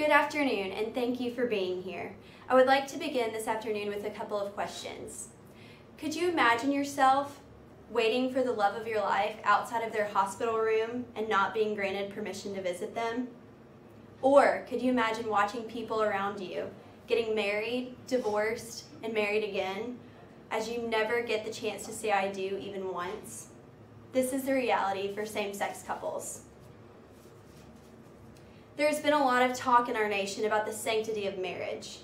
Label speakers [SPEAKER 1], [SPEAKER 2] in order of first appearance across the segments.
[SPEAKER 1] Good afternoon, and thank you for being here. I would like to begin this afternoon with a couple of questions. Could you imagine yourself waiting for the love of your life outside of their hospital room and not being granted permission to visit them? Or could you imagine watching people around you getting married, divorced, and married again, as you never get the chance to say I do even once? This is the reality for same-sex couples. There's been a lot of talk in our nation about the sanctity of marriage.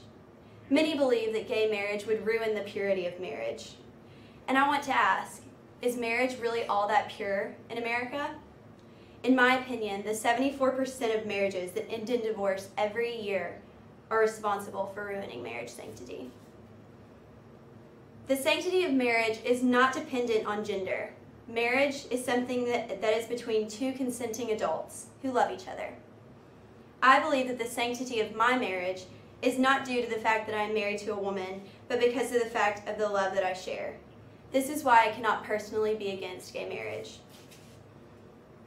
[SPEAKER 1] Many believe that gay marriage would ruin the purity of marriage. And I want to ask, is marriage really all that pure in America? In my opinion, the 74% of marriages that end in divorce every year are responsible for ruining marriage sanctity. The sanctity of marriage is not dependent on gender. Marriage is something that is between two consenting adults who love each other. I believe that the sanctity of my marriage is not due to the fact that I am married to a woman, but because of the fact of the love that I share. This is why I cannot personally be against gay marriage.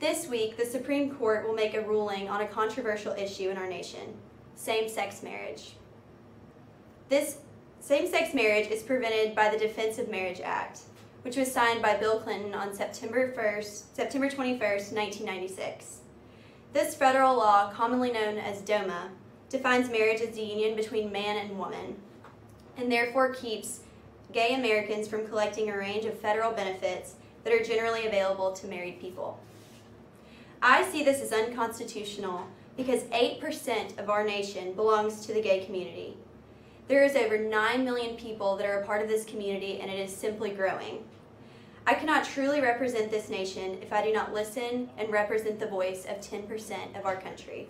[SPEAKER 1] This week, the Supreme Court will make a ruling on a controversial issue in our nation: same-sex marriage. This same-sex marriage is prevented by the Defense of Marriage Act, which was signed by Bill Clinton on September 21st, 1996. This federal law, commonly known as DOMA, defines marriage as the union between man and woman, and therefore keeps gay Americans from collecting a range of federal benefits that are generally available to married people. I see this as unconstitutional because 8% of our nation belongs to the gay community. There is over 9 million people that are a part of this community, and it is simply growing. I cannot truly represent this nation if I do not listen and represent the voice of 10% of our country.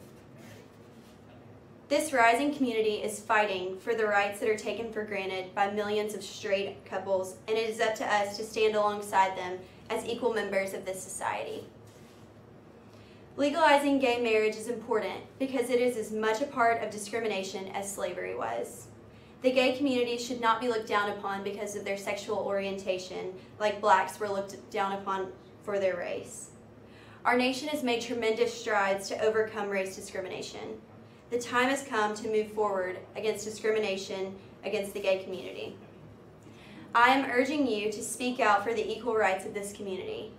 [SPEAKER 1] This rising community is fighting for the rights that are taken for granted by millions of straight couples, and it is up to us to stand alongside them as equal members of this society. Legalizing gay marriage is important because it is as much a part of discrimination as slavery was. The gay community should not be looked down upon because of their sexual orientation, like blacks were looked down upon for their race. Our nation has made tremendous strides to overcome race discrimination. The time has come to move forward against discrimination against the gay community. I am urging you to speak out for the equal rights of this community.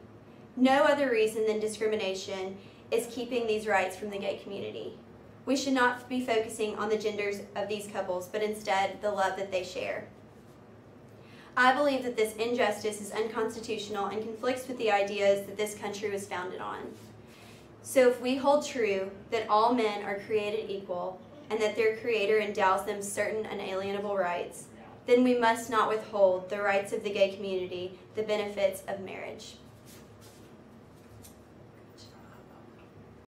[SPEAKER 1] No other reason than discrimination is keeping these rights from the gay community. We should not be focusing on the genders of these couples, but instead the love that they share. I believe that this injustice is unconstitutional and conflicts with the ideas that this country was founded on. So if we hold true that all men are created equal and that their Creator endows them certain unalienable rights, then we must not withhold the rights of the gay community, the benefits of marriage.